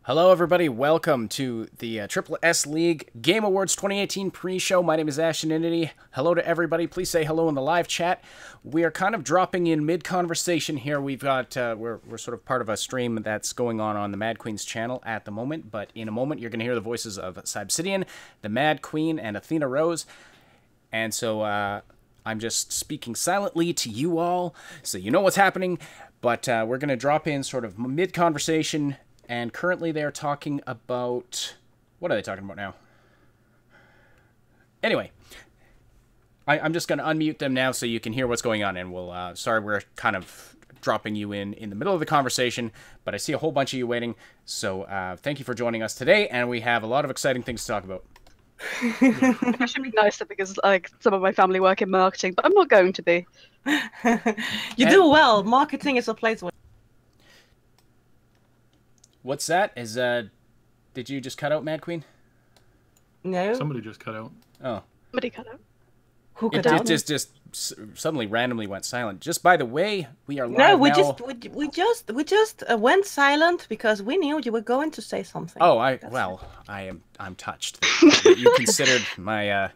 Hello, everybody. Welcome to the Triple S League Game Awards 2018 pre-show. My name is Ashtonity. Hello to everybody. Please say hello in the live chat. We are kind of dropping in mid-conversation here. We've got we're sort of part of a stream that's going on the Mad Queen's channel at the moment. But in a moment, you're going to hear the voices of Obsidian, the Mad Queen, and Athena Rose. And so I'm just speaking silently to you all, so you know what's happening. But we're going to drop in sort of mid-conversation. And currently they're talking about... What are they talking about now? Anyway, I'm just going to unmute them now so you can hear what's going on. And we'll... sorry, we're kind of dropping you in the middle of the conversation. But I see a whole bunch of you waiting. So thank you for joining us today. And we have a lot of exciting things to talk about. I should be nicer because like some of my family work in marketing. But I'm not going to be. You do well. Marketing is a place where... What's that? Is did you just cut out, Mad Queen? No. Somebody just cut out. Oh. Somebody cut out. Who cut out? It just suddenly randomly went silent. Just by the way, we are live no, we now. we just went silent because we knew you were going to say something. Oh, I'm touched that you considered my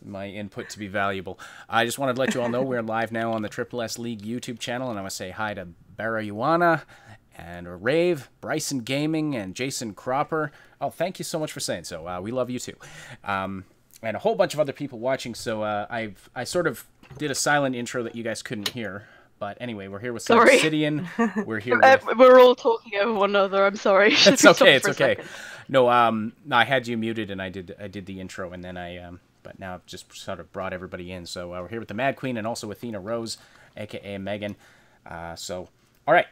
my input to be valuable. I just wanted to let you all know we're live now on the Triple S League YouTube channel, and I want to say hi to Barra Yuana and Rave, Bryson Gaming, and Jason Cropper. Oh, thank you so much for saying so. We love you too. And a whole bunch of other people watching, so I sort of did a silent intro that you guys couldn't hear. But anyway, we're here with Obsidian. We're here with... We're all talking over one another, I'm sorry. It's okay, it's okay. No, I had you muted and I did the intro, and then but now I've just sort of brought everybody in. So we're here with the Mad Queen and also Athena Rose, aka Megan. So, all right.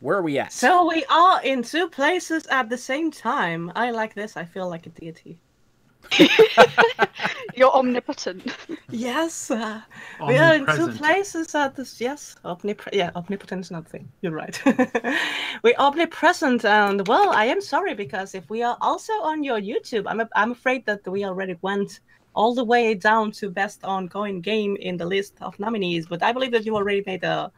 Where are we at? So we are in two places at the same time. I like this. I feel like a deity. You're omnipotent. Yes. We are in two places at this. Yes. Omnipotent is not a thing. You're right. We're omnipresent, and well, I am sorry because if we are also on your YouTube, I'm afraid that we already went all the way down to best ongoing game in the list of nominees. But I believe that you already made a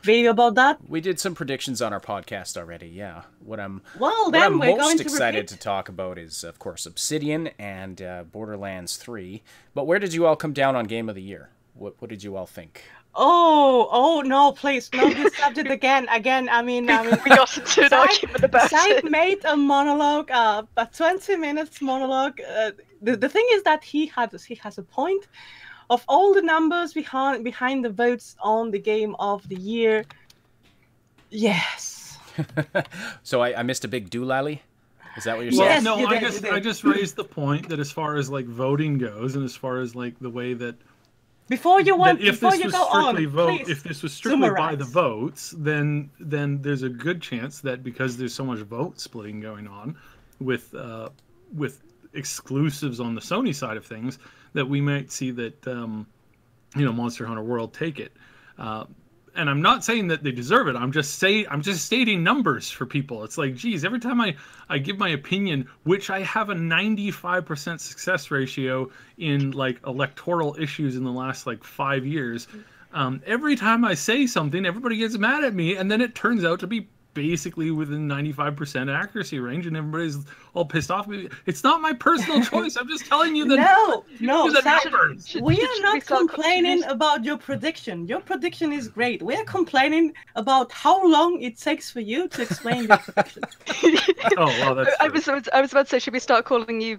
video about that. We did some predictions on our podcast already, yeah. What I'm we're most excited to talk about is, of course, Obsidian and Borderlands 3. But where did you all come down on Game of the Year? What did you all think? Oh no, please, no, this subject again. I mean, we got into an argument about Saib it. made a monologue, a 20 minutes monologue. The thing is that he has a point. Of all the numbers behind the votes on the Game of the Year, yes. So I missed a big doolally? Is that what you're saying? Yes, no, you I just raised the point that as far as like voting goes, and as far as like the way that if this was strictly by the votes, then there's a good chance that because there's so much vote splitting going on with exclusives on the Sony side of things, that we might see that Monster Hunter World take it. And I'm not saying that they deserve it. I'm just stating numbers for people. It's like, geez, every time I give my opinion, which I have a 95% success ratio in like electoral issues in the last like 5 years, every time I say something, everybody gets mad at me, and then it turns out to be basically within 95% accuracy range, and everybody's all pissed off. It's not my personal choice. I'm just telling you that. No, numbers. We are not complaining about your prediction. Your prediction is great. We are complaining about how long it takes for you to explain your prediction. Oh, well, that's true. I was about to say, should we start calling you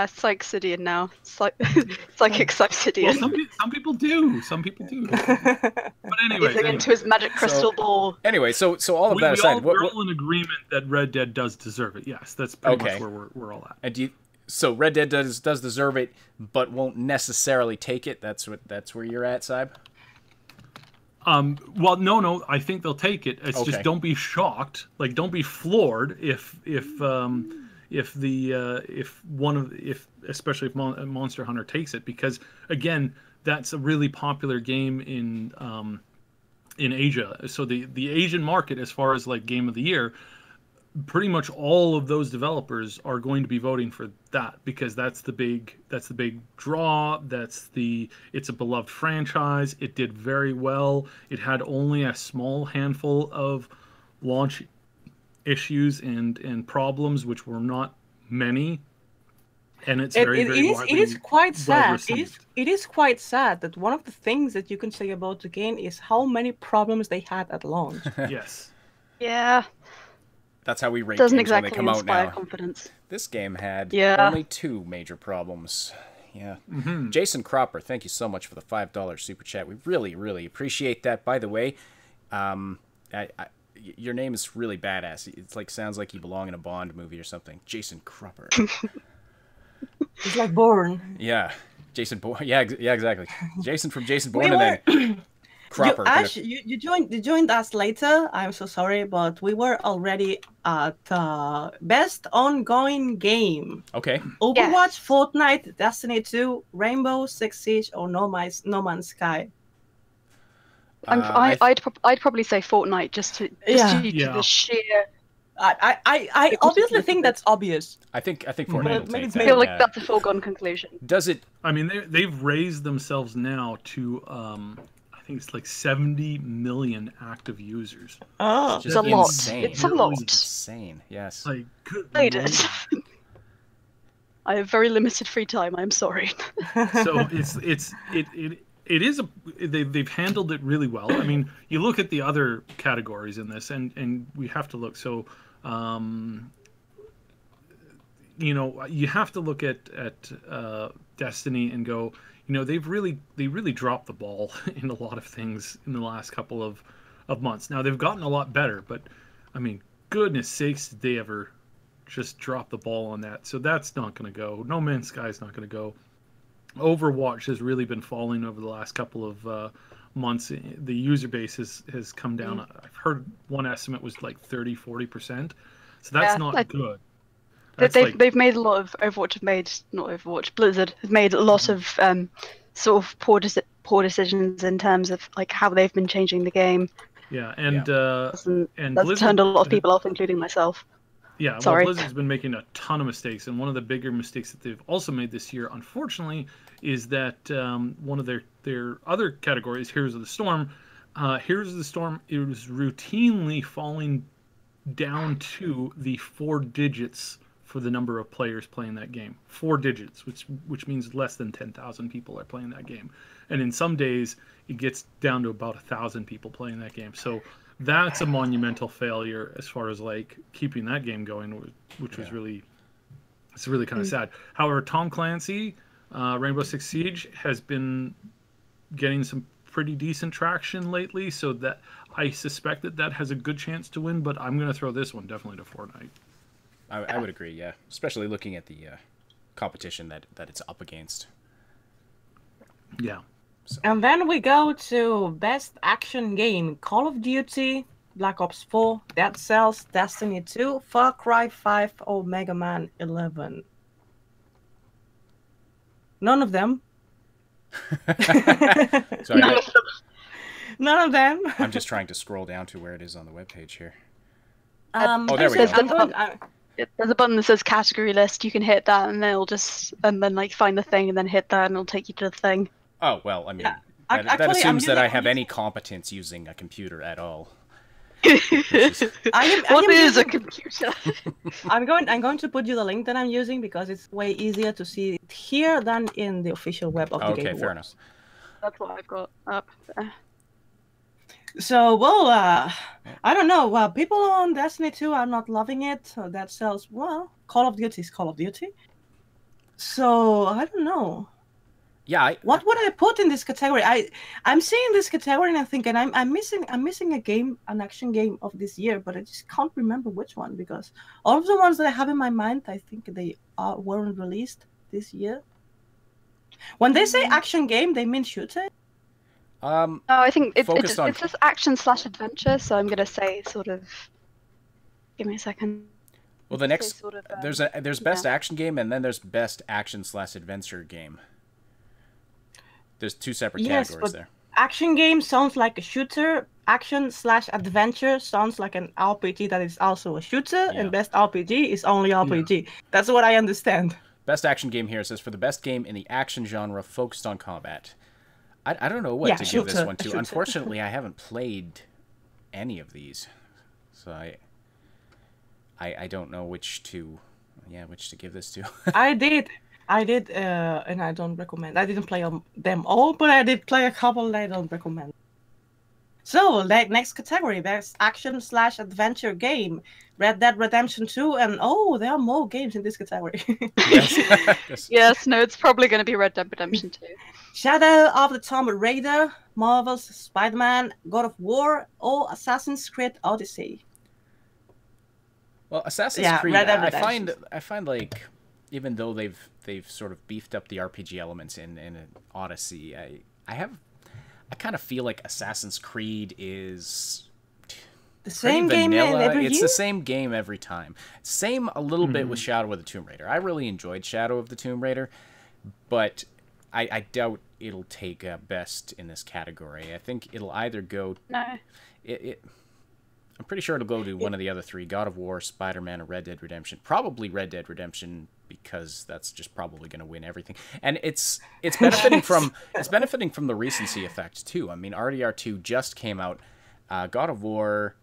Psychsidian now? Psychic Psychsidian. Well, some people do. Some people do. But anyway, into his magic crystal ball. Anyway, so all of that aside, we're all in agreement that Red Dead does deserve it. Yes, that's pretty much where we're all at. And so Red Dead does deserve it, but won't necessarily take it. That's where you're at, Saib? Well, no, I think they'll take it. It's just don't be shocked, like don't be floored especially if Monster Hunter takes it, because again, that's a really popular game in Asia. So the Asian market, as far as like Game of the Year, pretty much all of those developers are going to be voting for that, because that's the big draw. It's a beloved franchise. It did very well. It had only a small handful of launch issues and problems, which were not many, and it's very it is quite sad. received. It is quite sad that one of the things that you can say about the game is how many problems they had at launch. Yes. Yeah. That's how we rate Doesn't games when they exactly come out inspire now. confidence. This game had Yeah. only 2 major problems. Yeah. Jason Cropper, thank you so much for the $5 super chat. We really, really appreciate that. By the way, your name is really badass. It's like sounds like you belong in a Bond movie or something. Jason Cropper. It's like Bourne. Yeah. Jason Bourne. Yeah, exactly. Jason from Jason Bourne and then Cropper. You joined us later. I'm so sorry, but we were already at best ongoing game. Okay. Overwatch, Yes. Fortnite, Destiny 2, Rainbow Six Siege, or No Man's Sky. I'd probably say Fortnite just due to the sheer. I obviously think that's obvious. I think Fortnite will take I that. feel like yeah. that's a foregone conclusion. Does it? I mean, they've raised themselves now to I think it's like 70 million active users. Oh, It's a lot. insane. It's a lot. Insane. Yes. Like, good Played lord. it. I have very limited free time. I'm sorry. So they've handled it really well. I mean, you look at the other categories in this, and we have to look. So, you have to look at Destiny and go, they really dropped the ball in a lot of things in the last couple of months. Now they've gotten a lot better, but I mean, goodness sakes, did they ever just drop the ball on that? So that's not going to go. No Man's Sky is not going to go. Overwatch has really been falling over the last couple of months. The user base has come down. I've heard one estimate was like 30-40%. So that's not good. They've made a lot of Blizzard has made a lot of sort of poor decisions in terms of like how they've been changing the game. Yeah, and That's Blizzard turned a lot of people off, including myself. Yeah, Sorry. well, Blizzard's been making a ton of mistakes, and one of the bigger mistakes that they've also made this year, unfortunately, is that one of their other categories, Heroes of the Storm, it was routinely falling down to the 4 digits for the number of players playing that game. 4 digits, which means less than 10,000 people are playing that game. And in some days, it gets down to about 1,000 people playing that game. So that's a monumental failure as far as like keeping that game going, which was really kind of sad. However, Tom Clancy, Rainbow Six Siege has been getting some pretty decent traction lately, so that I suspect that has a good chance to win, but I'm going to throw this one definitely to Fortnite. I would agree, yeah. Especially looking at the competition that it's up against. Yeah. So. And then we go to Best Action Game: Call of Duty, Black Ops 4, Dead Cells, Destiny 2, Far Cry 5, or Mega Man 11. None of them. Sorry, None of them. I'm just trying to scroll down to where it is on the webpage here. There we go. There's a button that says category list. You can hit that, and then like find the thing, and then hit that, and it'll take you to the thing. Oh well, I mean, Yeah. that Actually, assumes that I'm I have using- any competence using a computer at all. What is a computer? I'm going to put you the link that I'm using because it's way easier to see it here than in the official web of the Game Okay, fair Awards. enough. That's what I've got up there. So, well, I don't know. People on Destiny 2 are not loving it. That sells, well, Call of Duty is Call of Duty. So, I don't know. Yeah. What would I put in this category? I'm seeing this category and I'm thinking I'm missing a game, an action game of this year, but I just can't remember which one because all of the ones that I have in my mind, I think they weren't released this year. When they say action game, they mean shooter. Oh, I think it Focused on- says action/adventure, so I'm gonna say sort of. Give me a second. Well, the next Sort of, there's best action game and then there's best action/adventure game. There's 2 separate Yes, categories but there. action game sounds like a shooter. Action/adventure sounds like an RPG that is also a shooter, Yeah. and best RPG is only RPG. That's what I understand. Best action game here says for the best game in the action genre focused on combat. I don't know what to give this shooter, one to. shooter. Unfortunately, I haven't played any of these, so I don't know which to give this to. I did, and I don't recommend. I didn't play them all, but I did play a couple that I don't recommend. So, next category, best action/adventure game, Red Dead Redemption 2, and there are more games in this category. Yes. Yes, no, it's probably going to be Red Dead Redemption 2. Shadow of the Tomb Raider, Marvel's Spider-Man, God of War, or Assassin's Creed Odyssey. Well, Assassin's Creed, I find like, even though they've sort of beefed up the RPG elements in Odyssey, I kind of feel like Assassin's Creed is the same game every year? It's the same game every time. Same a little bit with Shadow of the Tomb Raider. I really enjoyed Shadow of the Tomb Raider, but I doubt it'll take best in this category. I think it'll either go... No. I'm pretty sure it'll go to one of the other three: God of War, Spider-Man, or Red Dead Redemption. Probably Red Dead Redemption, because that's just probably going to win everything. And it's benefiting from the recency effect too. I mean, RDR2 just came out. God of War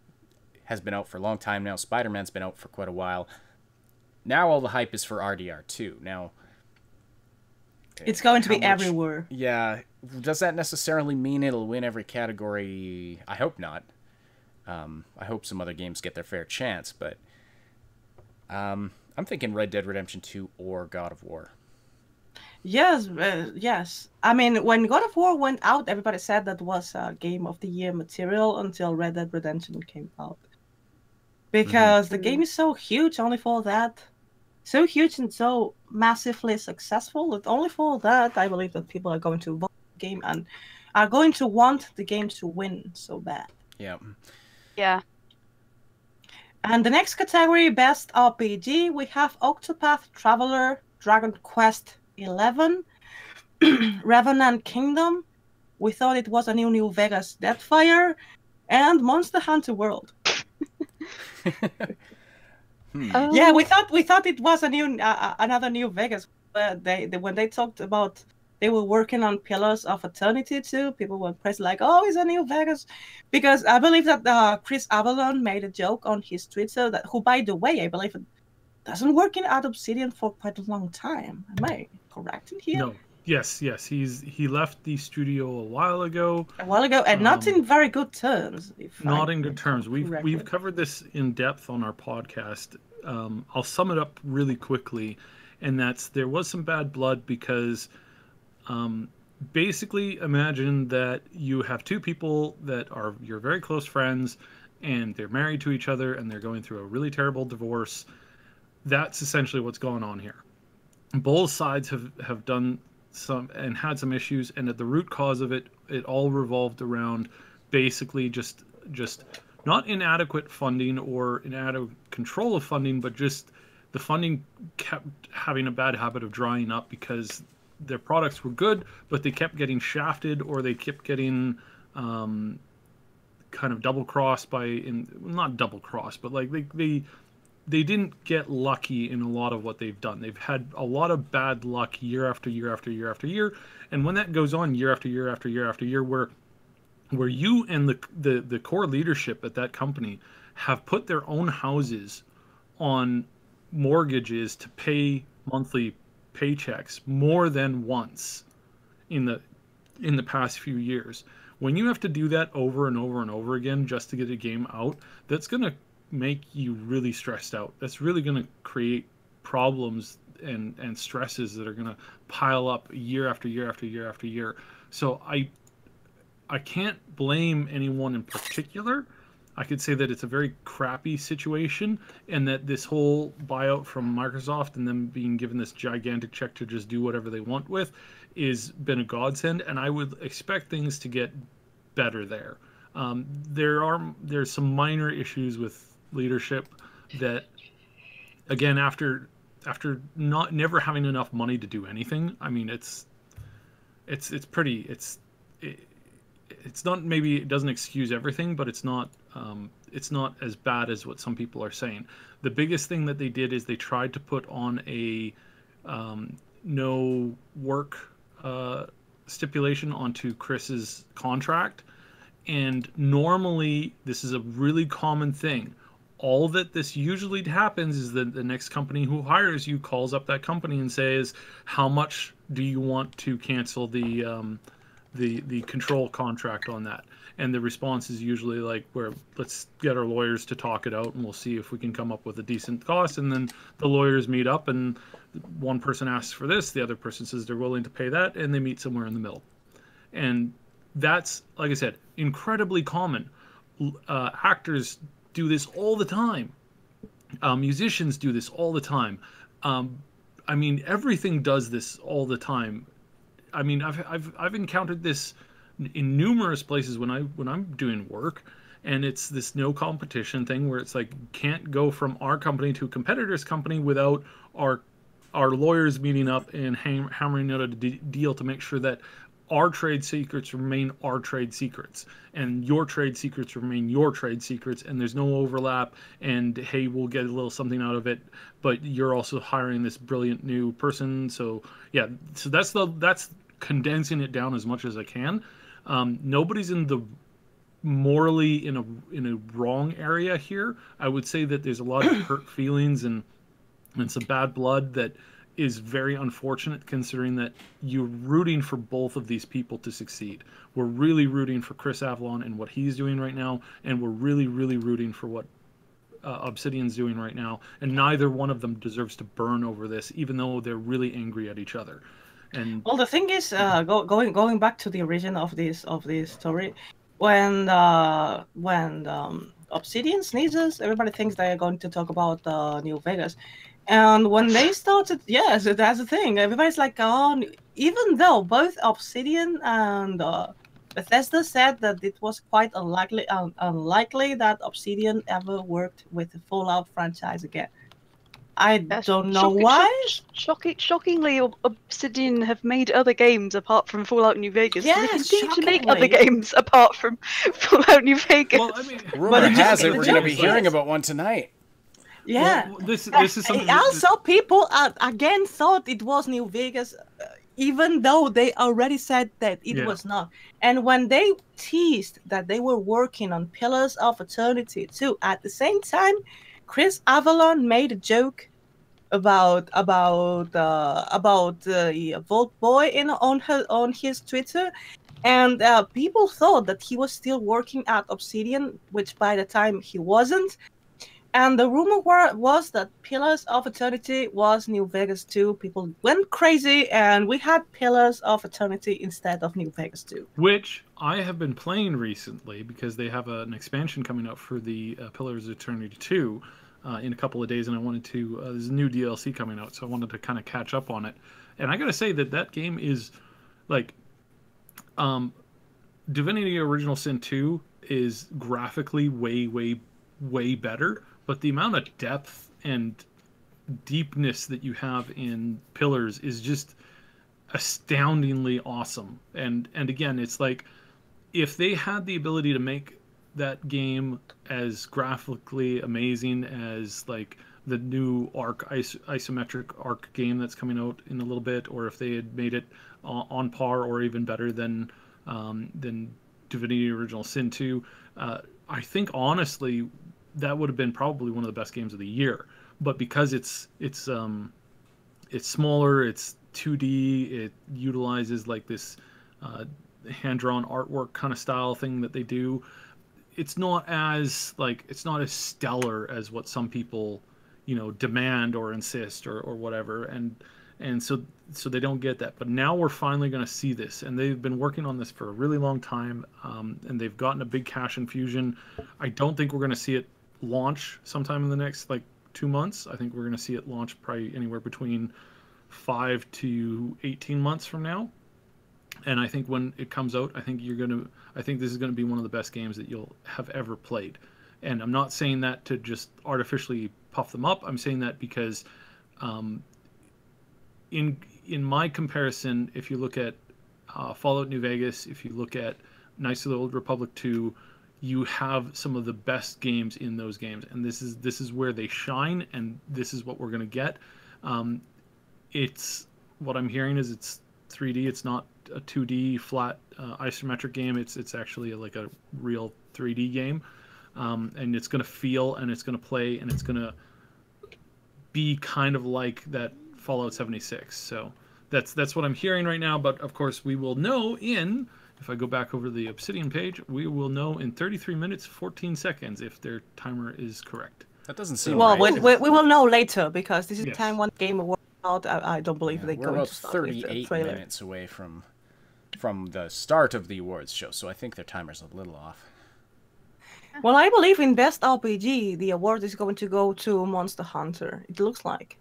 has been out for a long time now. Spider-Man's been out for quite a while. Now all the hype is for RDR2. Now it's going to be everywhere. Yeah. Does that necessarily mean it'll win every category? I hope not. I hope some other games get their fair chance, but I'm thinking Red Dead Redemption 2 or God of War. Yes, yes. I mean, when God of War went out, everybody said that was a Game of the Year material until Red Dead Redemption came out. Because the game is so huge, only for that. So huge and so massively successful that only for that, I believe that people are going to vote the game and are going to want the game to win so bad. Yeah. Yeah. And the next category, Best RPG, we have Octopath Traveler, Dragon Quest XI, Revenant Kingdom, we thought it was a New Vegas Deathfire, and Monster Hunter World. Yeah, we thought it was another New Vegas. When they talked about they were working on Pillars of Eternity too, people were pressed like, "Oh, it's a New Vegas," because I believe that Chris Avalon made a joke on his Twitter who, by the way, I believe doesn't work at Obsidian for quite a long time. Am I correct in here? No. Yes. He left the studio a while ago. And not in very good terms. Not in good terms. We've covered this in depth on our podcast. I'll sum it up really quickly, and there was some bad blood because basically imagine that you have two people that are your very close friends, and they're married to each other, and they're going through a really terrible divorce. That's essentially what's going on here. Both sides have done some and had some issues, and at the root cause of it all revolved around basically just not inadequate funding or inadequate control of funding, but just the funding kept having a bad habit of drying up because their products were good, but they kept getting shafted, or they kept getting kind of double crossed not double crossed, but like they didn't get lucky in a lot of what they've done. They've had a lot of bad luck year after year after year after year. And when that goes on year after year after year after year, where you and the core leadership at that company have put their own houses on mortgages to pay monthly paychecks more than once in the past few years. When you have to do that over and over and over again just to get a game out, that's going to make you really stressed out. That's really going to create problems and stresses that are going to pile up year after year after year after year. So I can't blame anyone in particular. I could say that it's a very crappy situation, and that this whole buyout from Microsoft and them being given this gigantic check to just do whatever they want with is been a godsend, and I would expect things to get better there. There's some minor issues with leadership that, again, after never having enough money to do anything, I mean, it's not, maybe it doesn't excuse everything, but it's not as bad as what some people are saying. The biggest thing that they did is they tried to put on a no work stipulation onto Chris's contract, and normally this is a really common thing. all that this usually happens is that the next company who hires you calls up that company and says, how much do you want to cancel the control contract on that? And the response is usually like, let's get our lawyers to talk it out and we'll see if we can come up with a decent cost. And then the lawyers meet up and one person asks for this, the other person says they're willing to pay that, and they meet somewhere in the middle. And that's, like I said, incredibly common. Actors do this all the time. Musicians do this all the time. I mean, everything does this all the time. I mean, I've encountered this in numerous places when I'm doing work, and it's this no competition thing where it's like, can't go from our company to a competitor's company without our lawyers meeting up and hammering out a deal to make sure that our trade secrets remain our trade secrets and your trade secrets remain your trade secrets, and there's no overlap, and hey, we'll get a little something out of it, but you're also hiring this brilliant new person. So yeah, so that's condensing it down as much as I can. Nobody's in the morally in a wrong area here. I would say that there's a lot of hurt feelings and some bad blood that is very unfortunate, considering that you're rooting for both of these people to succeed. We're really rooting for Chris Avalon and what he's doing right now, and we're really, really rooting for what Obsidian's doing right now, and neither one of them deserves to burn over this, even though they're really angry at each other. And well, the thing is, going back to the origin of this story, when Obsidian sneezes, everybody thinks they are going to talk about New Vegas. And when they started, yes, that's the thing. Everybody's like, oh, even though both Obsidian and Bethesda said that it was quite unlikely that Obsidian ever worked with the Fallout franchise again. I don't know why. Shockingly, Obsidian have made other games apart from Fallout New Vegas. Yes, they continue to make other games apart from Fallout New Vegas. Well, I mean, rumor has it we're going to be hearing about one tonight. Yeah, well, this is something. Also, people again thought it was New Vegas, even though they already said that it was not. And when they teased that they were working on Pillars of Eternity too, at the same time, Chris Avalon made a joke about the Vault Boy on his Twitter, and people thought that he was still working at Obsidian, which by the time he wasn't. And the rumor was that Pillars of Eternity was New Vegas 2. People went crazy, and we had Pillars of Eternity instead of New Vegas 2. Which I have been playing recently because they have an expansion coming out for the Pillars of Eternity 2 in a couple of days, and I wanted to... there's a new DLC coming out, so I wanted to kind of catch up on it. And I gotta say that game is, like... Divinity Original Sin 2 is graphically way, way, way better, but the amount of depth and deepness that you have in Pillars is just astoundingly awesome. And again, it's like, if they had the ability to make that game as graphically amazing as like the new Arc isometric Arc game that's coming out in a little bit, or if they had made it on par or even better than Divinity Original Sin 2, I think honestly that would have been probably one of the best games of the year. But because it's smaller, it's 2D, it utilizes like this hand-drawn artwork kind of style thing that they do. It's not as stellar as what some people, demand or insist or whatever, and so they don't get that. But now we're finally going to see this, and they've been working on this for a really long time, and they've gotten a big cash infusion. I don't think we're going to see it launch sometime in the next 2 months. I think we're going to see it launch probably anywhere between 5 to 18 months from now. And I think when it comes out, I think this is going to be one of the best games that you'll have ever played. And I'm not saying that to just artificially puff them up. I'm saying that because in my comparison, if you look at Fallout New Vegas, if you look at Knights of the Old Republic 2, you have some of the best games in those games, and this is where they shine, and this is what we're going to get. It's what I'm hearing is it's 3D. It's not a 2D flat isometric game. It's actually like a real 3D game. and it's going to feel, and it's going to play, and it's going to be kind of like that Fallout 76. So that's what I'm hearing right now. But of course, we will know in, if I go back over the Obsidian page, we will know in 33 minutes 14 seconds if their timer is correct. That doesn't seem well. right. We will know later because this is Yes. the time one game award. I don't believe they We're go about to start 38 minutes away from the start of the awards show, so I think their timer's a little off. Well, I believe in Best RPG, the award is going to go to Monster Hunter. It looks like.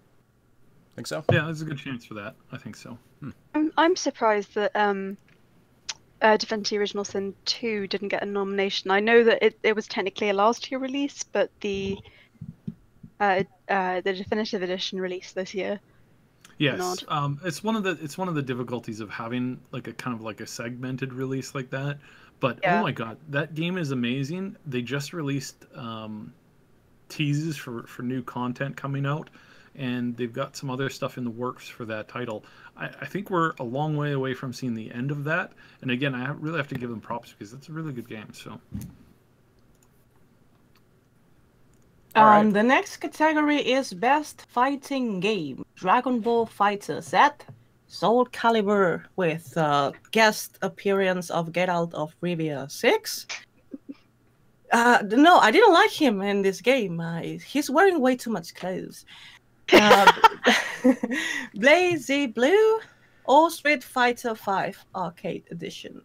Think so? Yeah, there's a good chance for that. I think so. I'm surprised that Divinity Original Sin 2 didn't get a nomination. I know that it was technically a last year release, but the definitive edition released this year. Yes, it's one of the difficulties of having like a kind of like a segmented release like that. But Yeah. oh my god, that game is amazing. They just released teases for new content coming out, and they've got some other stuff in the works for that title. I think we're a long way away from seeing the end of that. And again, I really have to give them props because it's a really good game. So. All right. The next category is Best Fighting Game. Dragon Ball Fighter Z, Soul Calibur with guest appearance of Get Out of Rivia 6. No, I didn't like him in this game. He's wearing way too much clothes. Blazy Blue or Street Fighter 5 Arcade Edition.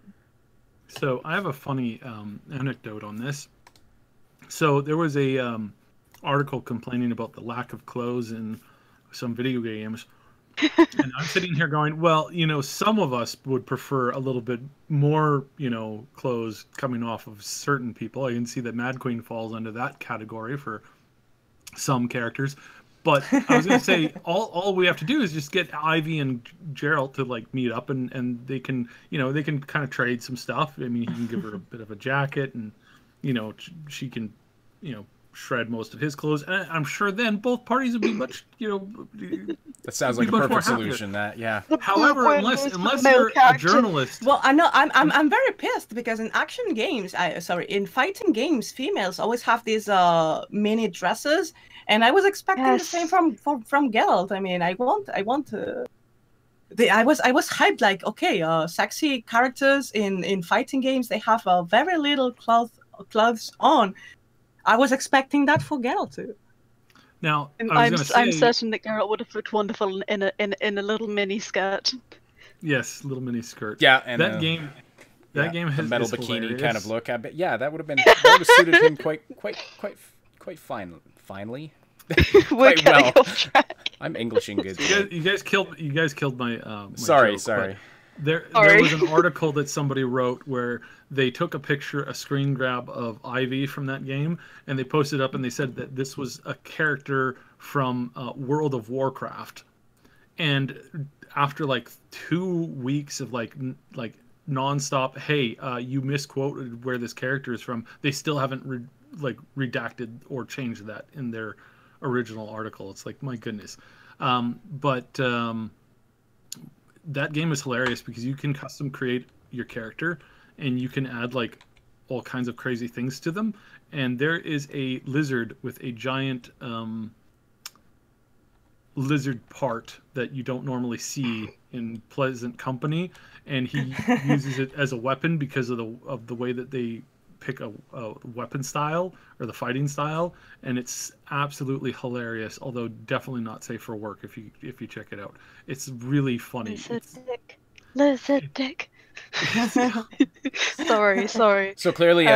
So I have a funny anecdote on this. So there was a article complaining about the lack of clothes in some video games. And I'm sitting here going, well, some of us would prefer a little bit more, clothes coming off of certain people. I can see that Mad Queen falls under that category for some characters. But I was going to say, all we have to do is just get Ivy and Geralt to like meet up, and they can, they can kind of trade some stuff. I mean, he can give her a bit of a jacket, and she can, shred most of his clothes. And I'm sure then both parties would be much, That sounds like a perfect solution. Yeah. However, unless you're a journalist. Well, I know I'm very pissed because in action games, in fighting games, females always have these mini dresses, and I was expecting the same from Geralt. I mean, I was hyped, like, okay, sexy characters in fighting games, they have very little clothes on. I was expecting that for Geralt too. Now, I'm certain that Geralt would have looked wonderful in a little mini skirt. Yes, little mini skirt. Yeah, and that game has a metal is bikini hilarious. kind of look. I bet, yeah, that would have suited him quite finely. We're Quite getting well. off track. I'm Englishing good. You guys killed my. My sorry, joke, sorry. There was an article that somebody wrote where they took a screen grab of Ivy from that game, and they posted up, and they said that this was a character from World of Warcraft. And after like 2 weeks of like nonstop, hey, you misquoted where this character is from, they still haven't redacted or changed that in their original article. It's like, my goodness. But that game is hilarious because you can custom create your character, and you can add like all kinds of crazy things to them. And there is a lizard with a giant lizard part that you don't normally see in Pleasant Company, and he uses it as a weapon because of the way that they pick a weapon style or the fighting style, and it's absolutely hilarious, although definitely not safe for work if you check it out. It's really funny. Lizard dick. Sorry. So clearly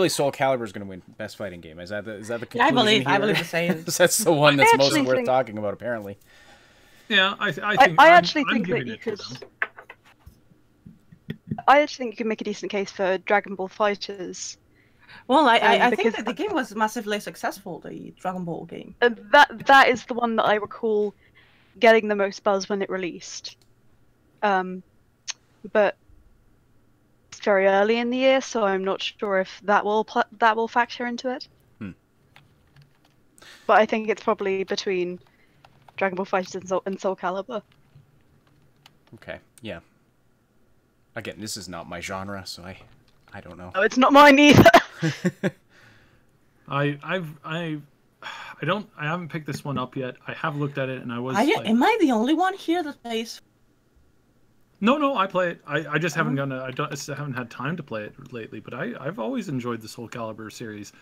Soul Calibur is going to win Best Fighting Game. Is that the conclusion? I believe the same. That's the one that's most worth talking about, apparently. Yeah, I think that you could. I actually think you could make a decent case for Dragon Ball Fighters. Well, I think that the game was massively successful, the Dragon Ball game. That is the one that I recall getting the most buzz when it released. But it's very early in the year, so I'm not sure if that will factor into it. But I think it's probably between Dragon Ball Fighters and Soul Calibur. Okay, yeah. Again, this is not my genre, so I don't know. No, it's not mine either. I haven't picked this one up yet. I have looked at it, and I was. Am I the only one here that plays? No, I play it. I just haven't haven't had time to play it lately. But I've always enjoyed the Soul Calibur series,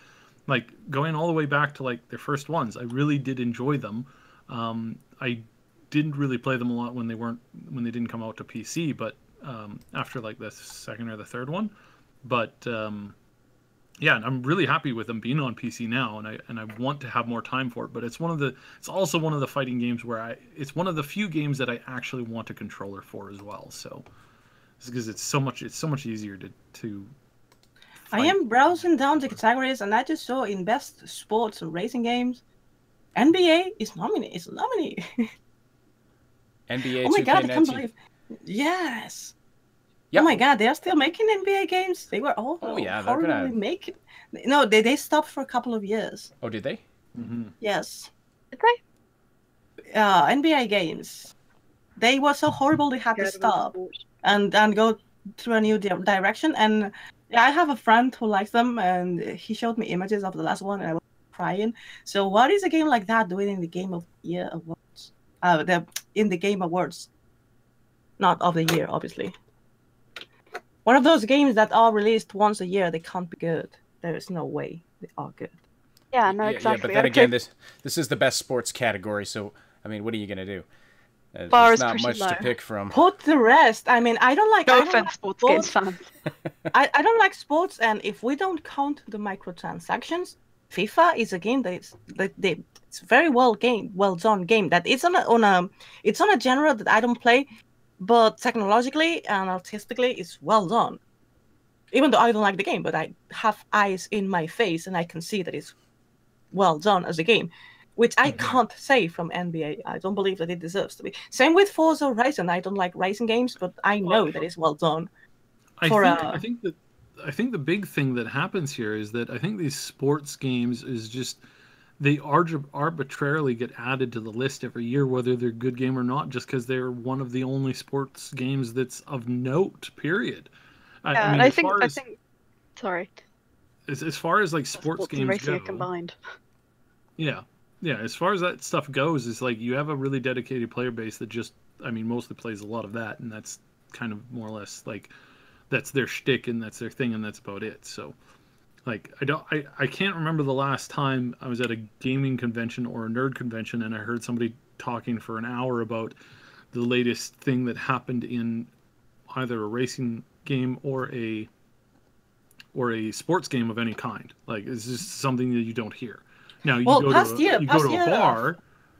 like going all the way back to like their first ones. I really did enjoy them. I didn't really play them a lot when they didn't come out to PC, but after like the second or the third one. But yeah, and I'm really happy with them being on PC now, and I want to have more time for it. But it's also one of the fighting games where it's one of the few games that I actually want a controller for as well. So it's because it's so much easier to fight. I am browsing down the categories, and I just saw in best sports and racing games, NBA is nominee. It's a nominee. NBA. Oh my god! I can't believe. Yes. Yep. Oh my god, they are still making NBA games. They were all horribly making. No, they stopped for a couple of years. Oh, did they? Mm-hmm. Yes. Did they? NBA games. They were so horrible they had to stop and go through a new direction. And I have a friend who likes them, and he showed me images of the last one, and I was crying. So what is a game like that doing in the Game of the Year awards? In the Game Awards, not of the year, obviously. One of those games that are released once a year, they can't be good. There is no way they are good. Yeah, no, exactly. Yeah, but then again, this is the best sports category, so, I mean, what are you going to do? There's not much to pick from. Put the rest. I mean, I don't like... No offense, sports games fans. I don't like sports, and if we don't count the microtransactions, FIFA is a game it's very well done game. That it's on a genre that I don't play, but technologically and artistically, it's well done. Even though I don't like the game, but I have eyes in my face and I can see that it's well done as a game, which I can't say from NBA. I don't believe that it deserves to be. Same with Forza Horizon. I don't like racing games, but I know that it's well done. I think the big thing that happens here is that I think these sports games is just they arbitrarily get added to the list every year, whether they're a good game or not, just because they're one of the only sports games that's of note, period. Yeah, I mean, I think, sorry. As far as like sports games and racing go, are combined. Yeah. As far as that stuff goes, it's like you have a really dedicated player base that just, I mean, mostly plays a lot of that, and that's kind of more or less like, that's their shtick and that's their thing and that's about it. So, like, I can't remember the last time I was at a gaming convention or a nerd convention and I heard somebody talking for an hour about the latest thing that happened in either a racing game or a sports game of any kind. Like, it's just something that you don't hear. Now, you go to a bar.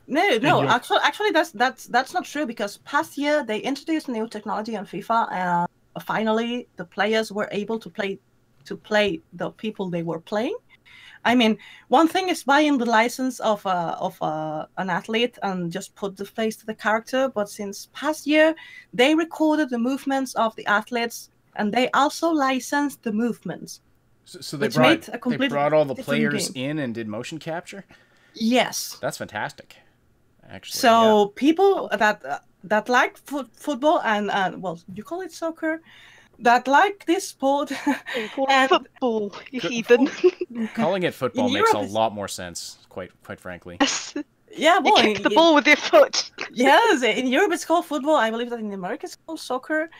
No. Actually, that's not true, because past year they introduced new technology on FIFA, and finally the players were able to play the people they were playing. I mean, one thing is buying the license of an athlete and just put the face to the character, but since past year they recorded the movements of the athletes and they also licensed the movements. So they brought all the players in and did motion capture? Yes. That's fantastic, actually. So people that like football and well, you call it soccer, that like this sport. And football, you heathen. Calling it football makes a lot more sense, quite frankly. Yeah, well, you kick the ball with your foot. Yes, in Europe it's called football. I believe that in America it's called soccer.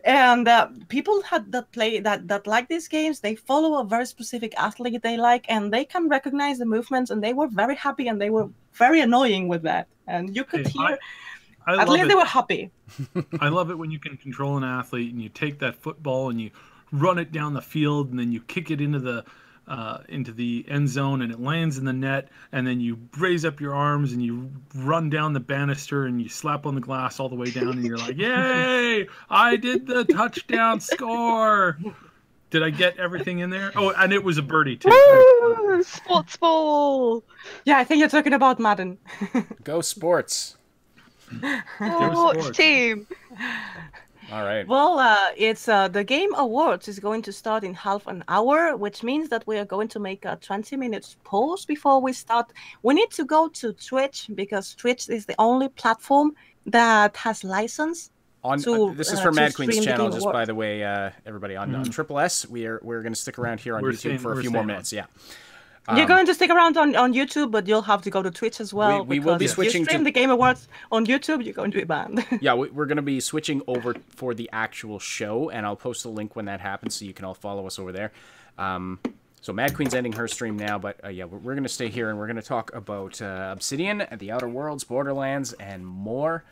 And people that like these games, they follow a very specific athlete they like, and they can recognize the movements, and they were very happy, and they were very annoying with that. And you could hear, at least they were happy. I love it when you can control an athlete and you take that football and you run it down the field and then you kick it into the end zone and it lands in the net, and then you raise up your arms and you run down the banister and you slap on the glass all the way down and you're like, yay, I did the touchdown score. Did I get everything in there? Oh, and it was a birdie too. Woo! Sports ball. Yeah, I think you're talking about Madden. Go sports. Sports team. All right. Well, it's the Game Awards is going to start in half an hour, which means that we are going to make a 20-minute pause before we start. We need to go to Twitch, because Twitch is the only platform that has license. This is for Mad Queen's channel, just by the way, everybody on Triple S. We're going to stick around here on YouTube for a few more minutes. Yeah. You're going to stick around on YouTube, but you'll have to go to Twitch as well. We will be switching if you stream the Game Awards on YouTube, you're going to be banned. Yeah, we're going to be switching over for the actual show, and I'll post a link when that happens so you can all follow us over there. So Mad Queen's ending her stream now, but yeah, we're going to stay here, and we're going to talk about Obsidian, The Outer Worlds, Borderlands, and more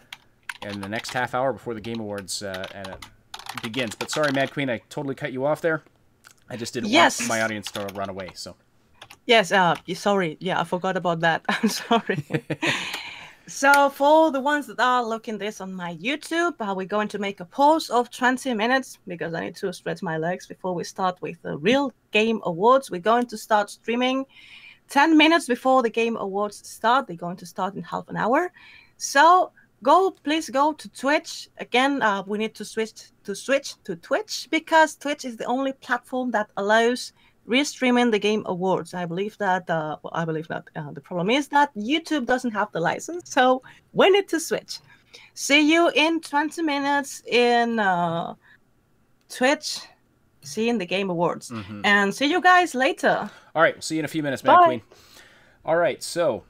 in the next half hour before the Game Awards begins. But sorry, Mad Queen, I totally cut you off there. I just didn't want my audience to run away, so... Yes, sorry. Yeah, I forgot about that. I'm sorry. So for the ones that are looking this on my YouTube, we're going to make a pause of 20 minutes because I need to stretch my legs before we start with the real Game Awards. We're going to start streaming 10 minutes before the Game Awards start. They're going to start in half an hour. So please go to Twitch. Again, we need to switch to Twitch because Twitch is the only platform that allows restreaming the Game Awards. I believe that the problem is that YouTube doesn't have the license, so we need to switch. See you in 20 minutes in Twitch, seeing the Game Awards, and see you guys later. All right, we'll see you in a few minutes, Mad Queen. All right, so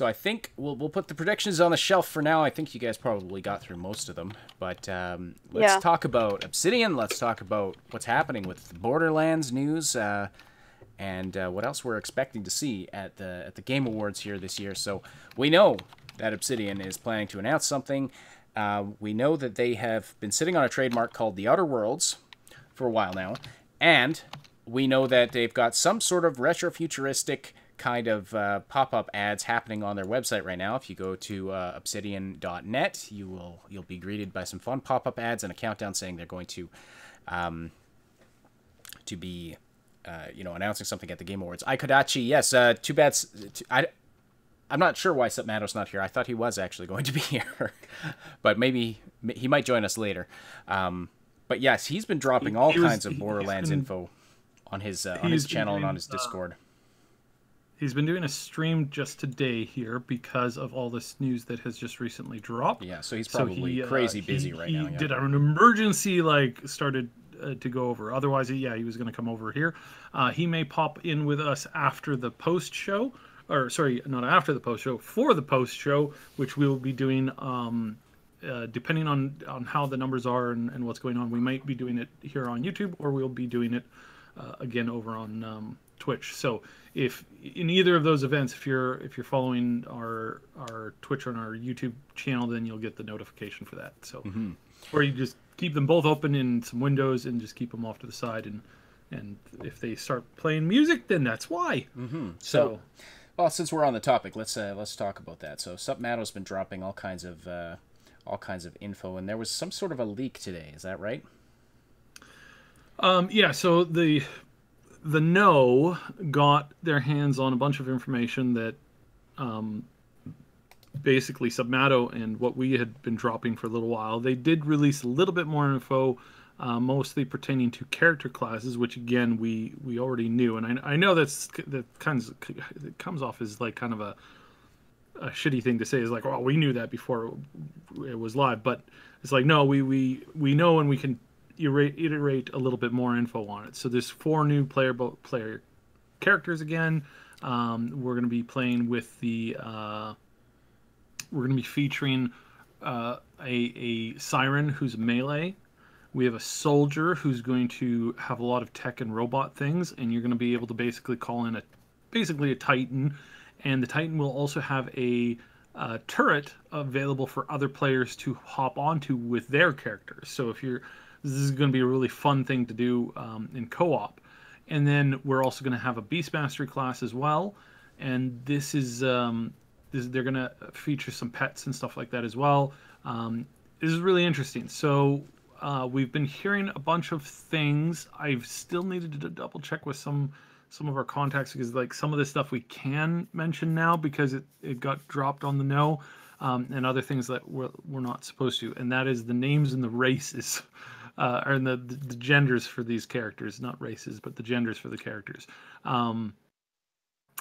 I think we'll put the predictions on the shelf for now. I think you guys probably got through most of them. But let's talk about Obsidian. Let's talk about what's happening with the Borderlands news and what else we're expecting to see at the Game Awards here this year. So we know that Obsidian is planning to announce something. We know that they have been sitting on a trademark called The Outer Worlds for a while now. And we know that they've got some sort of retro-futuristic kind of pop-up ads happening on their website right now. If you go to obsidian.net, you'll be greeted by some fun pop-up ads and a countdown saying they're going to be announcing something at the Game Awards. Aikodachi, yes, too bad. I'm not sure why Submato's not here. I thought he was actually going to be here, but maybe he might join us later. But yes, he's been dropping all kinds of Borderlands info on his channel and on his Discord. He's been doing a stream just today here because of all this news that has just recently dropped. Yeah, so he's probably crazy busy right now. He did an emergency, started to go over. Otherwise, he was going to come over here. He may pop in with us after the post-show. Or, sorry, not after the post-show, for the post-show, which we will be doing, depending on how the numbers are and what's going on. We might be doing it here on YouTube, or we'll be doing it again over on Twitch. So if in either of those events, if you're following our Twitch or our YouTube channel, then you'll get the notification for that. So or you just keep them both open in some windows and just keep them off to the side, and if they start playing music, then that's why. So well, since we're on the topic, let's talk about that. So Submato's been dropping all kinds of info, and there was some sort of a leak today. Is that right? Yeah. So the No got their hands on a bunch of information that basically Submato and what we had been dropping for a little while. They did release a little bit more info, mostly pertaining to character classes, which again we already knew. And I know it comes off as like kind of a shitty thing to say, is like, well, we knew that before it was live, but it's like, no, we know, and we can iterate a little bit more info on it. So there's 4 new player characters again. We're going to be playing with the we're going to be featuring a siren who's melee. We have a soldier who's going to have a lot of tech and robot things, and you're going to be able to basically call in a Titan, and the Titan will also have a turret available for other players to hop onto with their characters. So this is going to be a really fun thing to do in co-op. And then we're also going to have a Beast Mastery class as well. And this is they're going to feature some pets and stuff like that as well. This is really interesting. So we've been hearing a bunch of things. I've still needed to double check with some of our contacts, because like some of this stuff we can mention now because it got dropped on the No, and other things that we're not supposed to. And that is the names and the races. Or the genders for these characters, not races, but the genders for the characters.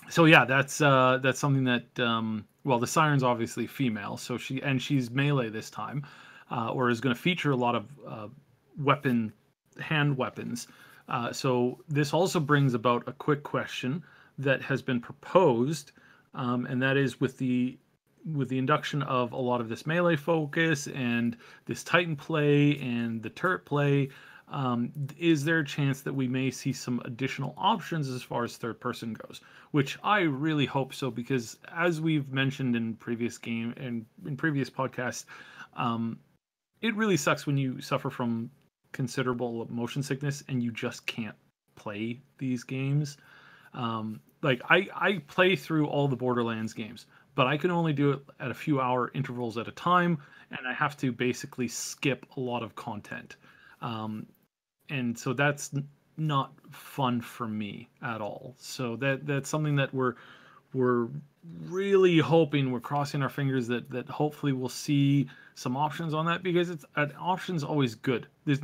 So yeah, that's something that the siren's obviously female, so she's melee this time, or is going to feature a lot of hand weapons. So this also brings about a quick question that has been proposed, and that is with the induction of a lot of this melee focus and this Titan play and the turret play, is there a chance that we may see some additional options as far as third person goes? Which I really hope so, because as we've mentioned in previous game and in previous podcasts, it really sucks when you suffer from considerable motion sickness and you just can't play these games. Like I play through all the Borderlands games, but I can only do it at a few hour intervals at a time, and I have to basically skip a lot of content. And so that's not fun for me at all. So that's something that we're really hoping, we're crossing our fingers that hopefully we'll see some options on that, because it's an option's always good. There's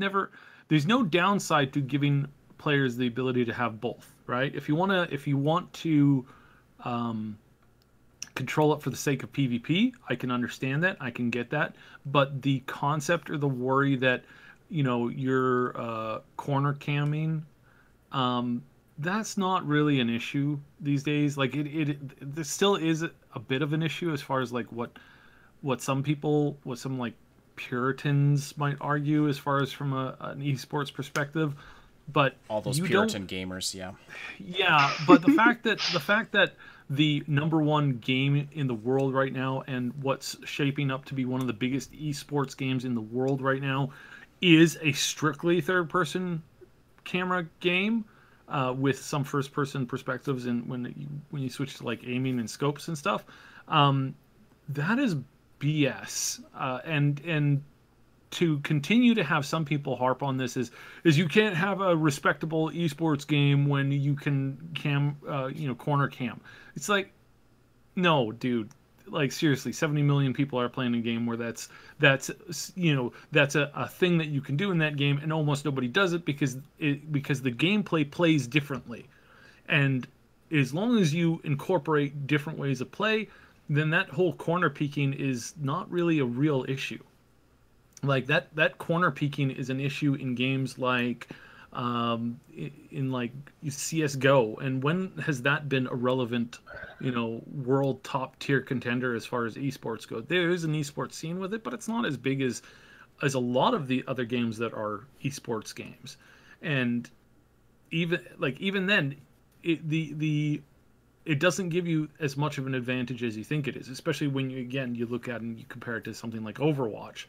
no downside to giving players the ability to have both, right? If you want to control it for the sake of PvP, I can understand that, I can get that, but the concept or the worry that you're corner camming, that's not really an issue these days. Like there still is a bit of an issue as far as like what some like Puritans might argue as far as from an esports perspective, but all those Puritan gamers, yeah. But the fact that the #1 game in the world right now, and what's shaping up to be one of the biggest esports games in the world right now, is a strictly third-person camera game with some first-person perspectives, and when you switch to like aiming and scopes and stuff, that is BS. And to continue to have some people harp on this is you can't have a respectable esports game when you can corner cam. It's like, no, dude. Like seriously, 70 million people are playing a game where that's a thing that you can do in that game, and almost nobody does it because the gameplay plays differently. And as long as you incorporate different ways of play, then that whole corner peeking is not really a real issue. Like that corner peeking is an issue in games like in like CS:GO, and when has that been a relevant, world top tier contender as far as esports go? There is an esports scene with it, but it's not as big as a lot of the other games that are esports games. And even then, it doesn't give you as much of an advantage as you think it is, especially when you look at it and you compare it to something like Overwatch.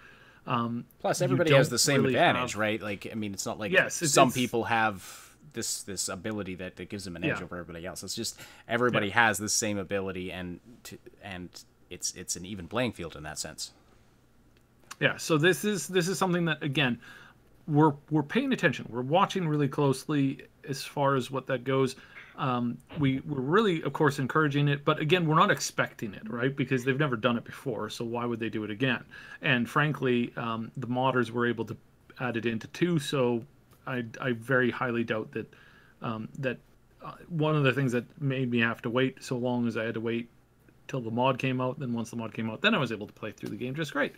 Plus, everybody has the same advantage, right? Like, I mean, it's not like some people have this ability that gives them an edge over everybody else. It's just everybody has the same ability, and it's an even playing field in that sense. Yeah. So this is something that, again, we're paying attention. We're watching really closely as far as what that goes. We're really, of course, encouraging it, but again, we're not expecting it, right? Because they've never done it before, so why would they do it again? And frankly, the modders were able to add it into 2, so I very highly doubt that one of the things that made me have to wait so long is I had to wait till the mod came out. Then once the mod came out, then I was able to play through the game just great,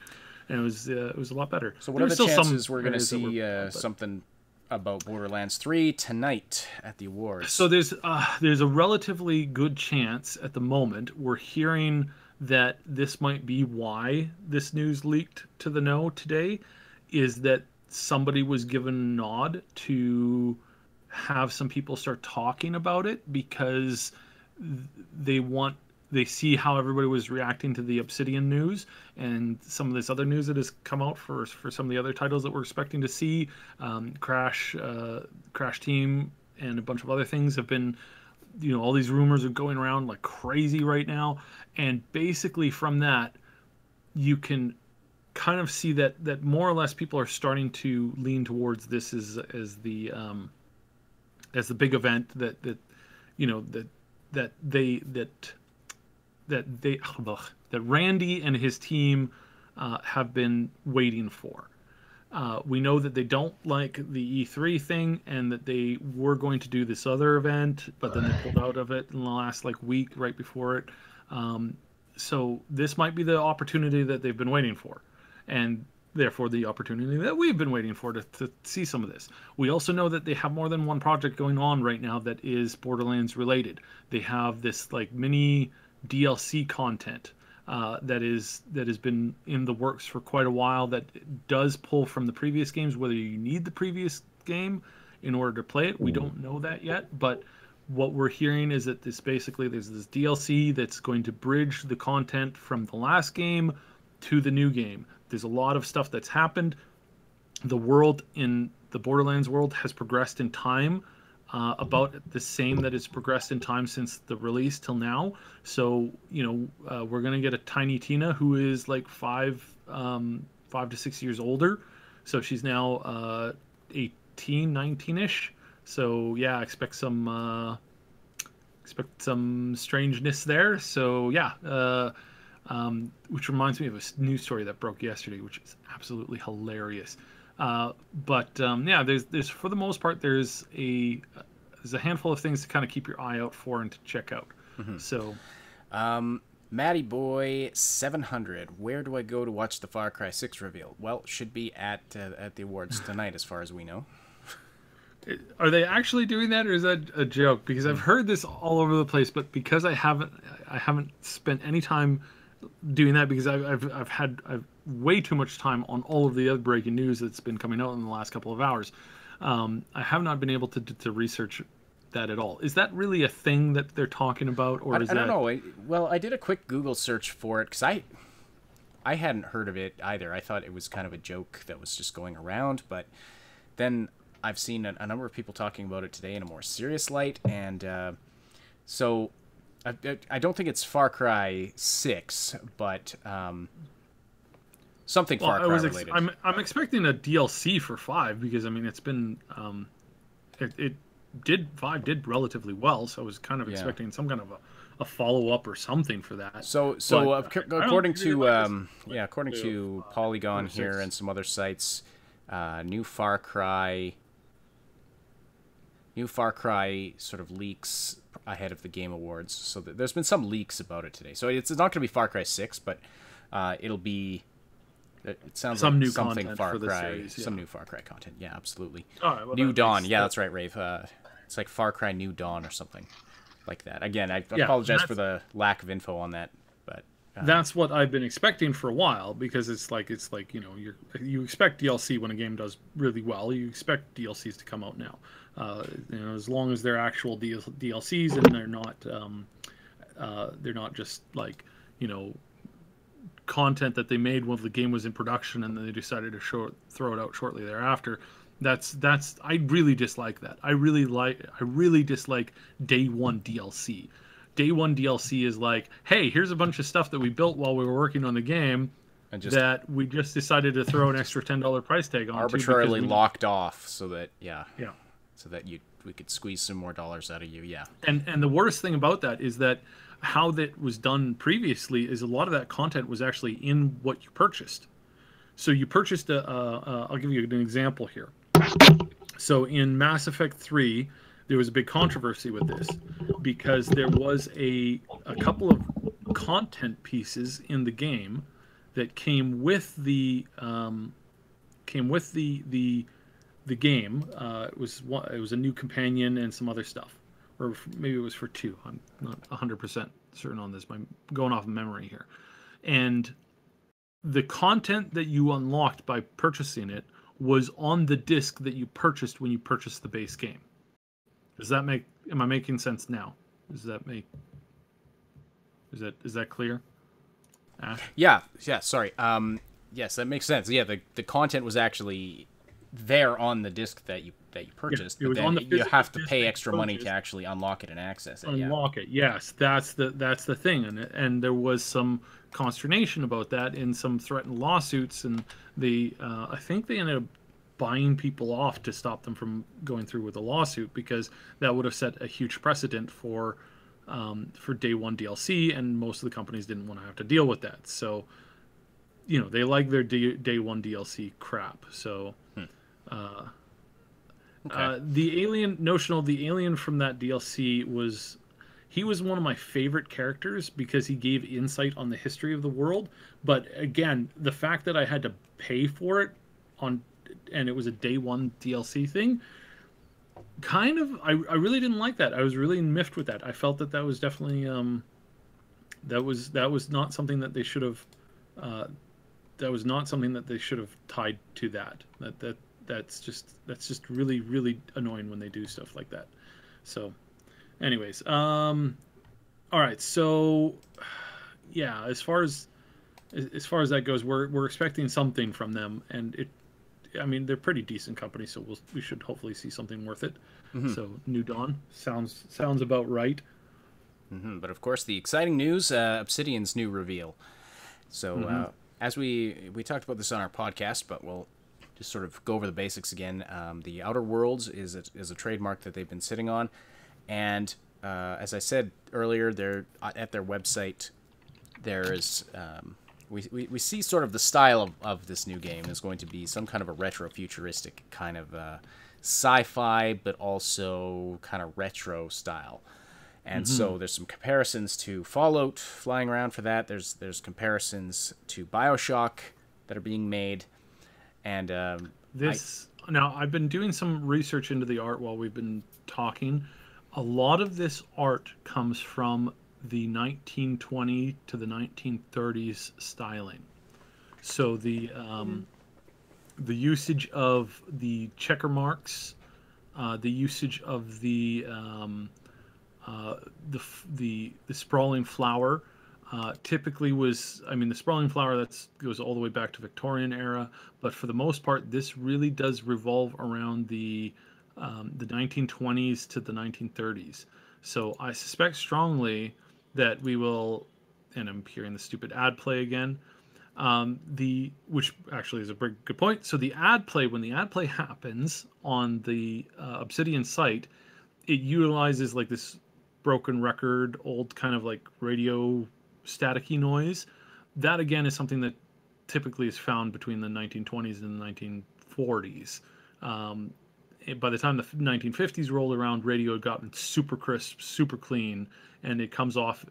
and it was a lot better. So what are the chances we're going to see something about Borderlands 3 tonight at the awards? So there's a relatively good chance at the moment. We're hearing that this might be why this news leaked to the know today, is that somebody was given a nod to have some people start talking about it, because they see how everybody was reacting to the Obsidian news and some of this other news that has come out for some of the other titles that we're expecting to see. Crash Team and a bunch of other things have been, all these rumors are going around like crazy right now. And basically from that, you can kind of see that more or less people are starting to lean towards this as the big event that Randy and his team have been waiting for. We know that they don't like the E3 thing, and that they were going to do this other event, but then they pulled out of it in the last week right before it. So this might be the opportunity that they've been waiting for. And therefore the opportunity that we've been waiting for to see some of this. We also know that they have more than one project going on right now that is Borderlands related. They have this like mini DLC content that has been in the works for quite a while that does pull from the previous games. Whether you need the previous game in order to play it, we don't know that yet, but what we're hearing is that there's this DLC that's going to bridge the content from the last game to the new game. There's a lot of stuff that's happened. The world in the Borderlands world has progressed in time about the same that it's progressed in time since the release till now. So, we're going to get a tiny Tina who is like 5 to 6 years older. So she's now 18, 19-ish. So yeah, expect some strangeness there. So yeah, which reminds me of a news story that broke yesterday, which is absolutely hilarious. But yeah, there's for the most part there's a handful of things to kind of keep your eye out for and to check out. Mm-hmm. So, Matty Boy 700, where do I go to watch the Far Cry 6 reveal? Well, it should be at the awards tonight, as far as we know. Are they actually doing that, or is that a joke? Because I've heard this all over the place, but because I haven't spent any time doing that, because I've had way too much time on all of the other breaking news that's been coming out in the last couple of hours. I have not been able to research that at all. Is that really a thing that they're talking about, or is that? I don't know. Well, I did a quick Google search for it because I hadn't heard of it either. I thought it was kind of a joke that was just going around, but then I've seen a number of people talking about it today in a more serious light, and so I don't think it's Far Cry 6, but something Far Cry related. I'm expecting a DLC for 5 because I mean it's been Five did relatively well, so I was kind of expecting some kind of a follow up or something for that. So according to Polygon here and some other sites, new Far Cry sort of leaks ahead of the Game Awards. So there's been some leaks about it today. So it's not going to be Far Cry 6, but it'll be. It sounds some like new something content Far for the Cry, series, some new Far Cry content. Yeah, absolutely. All right, well, New Dawn. Yeah, that's right, Rave. It's like Far Cry New Dawn or something like that. Again, I apologize for the lack of info on that, but that's what I've been expecting for a while, because it's like you expect DLC when a game does really well. You expect DLCs to come out now, as long as they're actual DLCs and they're not just like content that they made when the game was in production and then they decided to throw it out shortly thereafter. I really dislike that. I really dislike day one DLC. Day one DLC is like, hey, here's a bunch of stuff that we built while we were working on the game that we just decided to throw an extra $10 price tag on. Arbitrarily locked off so that we could squeeze some more dollars out of you. Yeah. And the worst thing about that is that how that was done previously is a lot of that content was actually in what you purchased. So you purchased I'll give you an example here. So in Mass Effect 3, there was a big controversy with this because there was a couple of content pieces in the game that came with the game. It was a new companion and some other stuff, or maybe it was for 2. I'm not 100% certain on this. I'm going off of memory here. And the content that you unlocked by purchasing it was on the disc that you purchased when you purchased the base game. Am I making sense now? Is that clear? Ash? Yeah, sorry. Yes, that makes sense. Yeah, the content was actually there on the disc that you purchased, but then you have to pay extra money to actually unlock it and access it. Unlock it, yes. That's the thing, and there was some consternation about that in some threatened lawsuits, and I think they ended up buying people off to stop them from going through with a lawsuit, because that would have set a huge precedent for day one DLC, and most of the companies didn't want to have to deal with that. So, they like their day one DLC crap. So, okay. The alien from that DLC was, he was one of my favorite characters because he gave insight on the history of the world. But again, the fact that I had to pay for it and it was a day one DLC thing, kind of, I really didn't like that. I was really miffed with that. I felt that was definitely that was not something that they should have tied to that. That's just really, really annoying when they do stuff like that. So anyways, all right, so yeah, as far as that goes, we're expecting something from them, and I mean, they're pretty decent company, so we should hopefully see something worth it. Mm-hmm. So New Dawn sounds about right. Mm-hmm. But of course, the exciting news: Obsidian's new reveal. So as we talked about this on our podcast, but we'll just sort of go over the basics again. The Outer Worlds is a trademark that they've been sitting on, and as I said earlier, they're at their website. There is we see sort of the style of this new game is going to be some kind of a retro-futuristic kind of sci-fi, but also kind of retro style. And so there's some comparisons to Fallout flying around for that. There's comparisons to BioShock that are being made. And now I've been doing some research into the art while we've been talking. A lot of this art comes from the 1920 to the 1930s styling. So the usage of the checker marks, the usage of the sprawling flower, typically was, I mean, the sprawling flower goes all the way back to Victorian era, but for the most part, this really does revolve around the 1920s to the 1930s. So I suspect strongly that we will, and I'm hearing the stupid ad play again, which actually is a very good point. So the ad play, when the ad play happens on the Obsidian site, it utilizes like this broken record, old kind of like radio staticky noise. That again is something that typically is found between the 1920s and the 1940s. By the time the 1950s rolled around, radio had gotten super crisp, super clean, and it comes off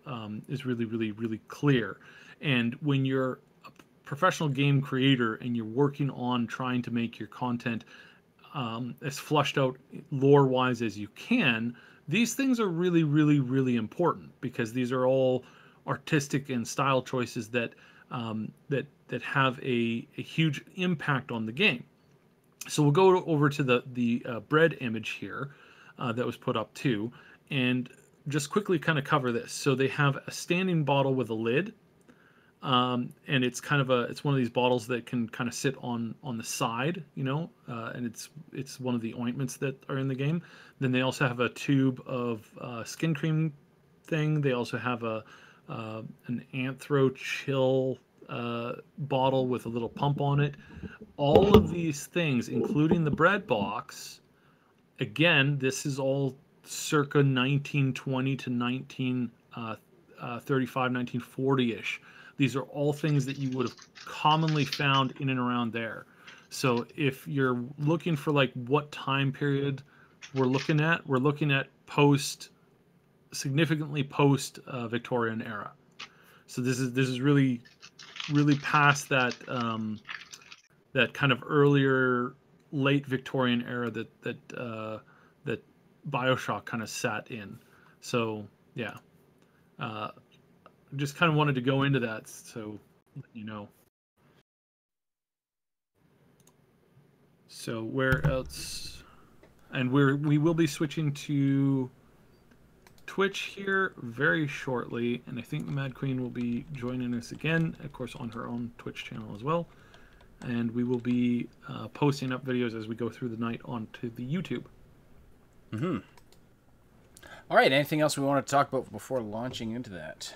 is really, really, really clear. And when you're a professional game creator and you're working on trying to make your content as flushed out lore-wise as you can, these things are really, really, really important, because these are all artistic and style choices that have a huge impact on the game. So we'll go over to the bread image here that was put up too, and just quickly kind of cover this. So they have a standing bottle with a lid, and it's kind of it's one of these bottles that can kind of sit on the side, you know, and it's one of the ointments that are in the game. Then they also have a tube of skin cream thing. They also have an Anthro Chill bottle with a little pump on it. All of these things, including the bread box, again, this is all circa 1920 to 1935, 1940-ish. These are all things that you would have commonly found in and around there. So if you're looking for like what time period we're looking at significantly post Victorian era. So this is really, really past that that kind of earlier late Victorian era that BioShock kind of sat in. So yeah, just kind of wanted to go into that, so you know. So where else? And we will be switching to Twitch here very shortly, and I think the Mad Queen will be joining us again, of course, on her own Twitch channel as well. And we will be posting up videos as we go through the night onto the YouTube. Mm-hmm. All right. Anything else we want to talk about before launching into that?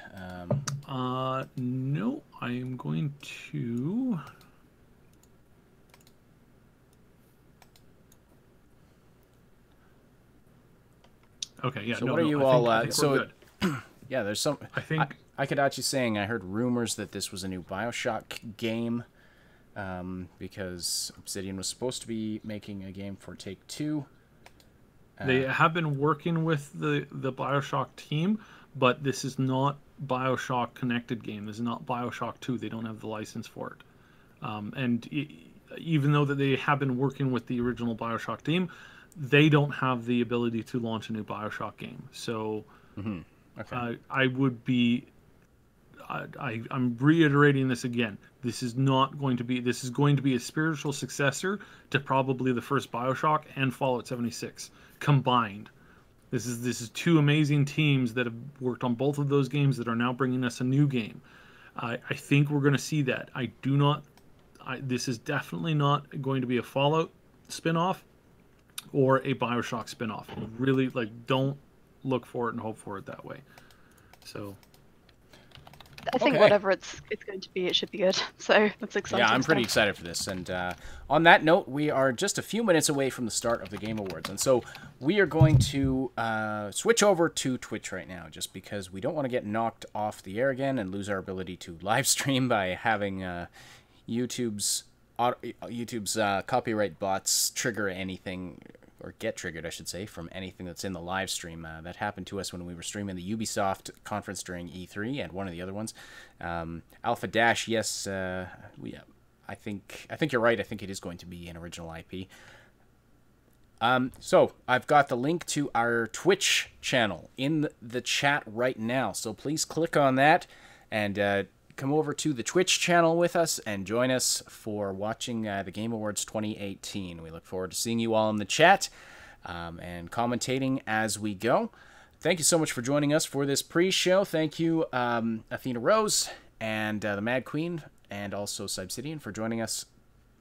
No. I am going to. Okay. Yeah. So what are you all? I think so yeah, there's some. I think Akadachi saying I heard rumors that this was a new BioShock game. Because Obsidian was supposed to be making a game for Take-Two. They have been working with the BioShock team, but this is not BioShock connected game. This is not BioShock 2. They don't have the license for it. Even though that they have been working with the original BioShock team, they don't have the ability to launch a new BioShock game. So Okay. I would be... I'm reiterating this again. This is going to be a spiritual successor to probably the first BioShock and Fallout 76 combined. This is two amazing teams that have worked on both of those games that are now bringing us a new game. I think we're going to see that. This is definitely not going to be a Fallout spin-off or a BioShock spin-off. Really, don't look for it and hope for it that way. So I think whatever it's going to be, it should be good. So that's exciting. Yeah, I'm pretty excited for this. And on that note, we are just a few minutes away from the start of the Game Awards. And so we are going to switch over to Twitch right now, just because we don't want to get knocked off the air again and lose our ability to live stream by having YouTube's copyright bots trigger anything, or get triggered, I should say, from anything that's in the live stream. That happened to us when we were streaming the Ubisoft conference during E3 and one of the other ones. Alpha Dash, yes, I think you're right. I think it is going to be an original IP. So I've got the link to our Twitch channel in the chat right now. So please click on that and come over to the Twitch channel with us and join us for watching the Game Awards 2018. We look forward to seeing you all in the chat and commentating as we go. Thank you so much for joining us for this pre-show. Thank you, Athena Rose and the Mad Queen, and also Obsidian for joining us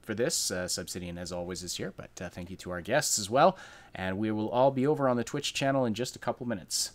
for this. Obsidian, as always, is here, but thank you to our guests as well. And we will all be over on the Twitch channel in just a couple minutes.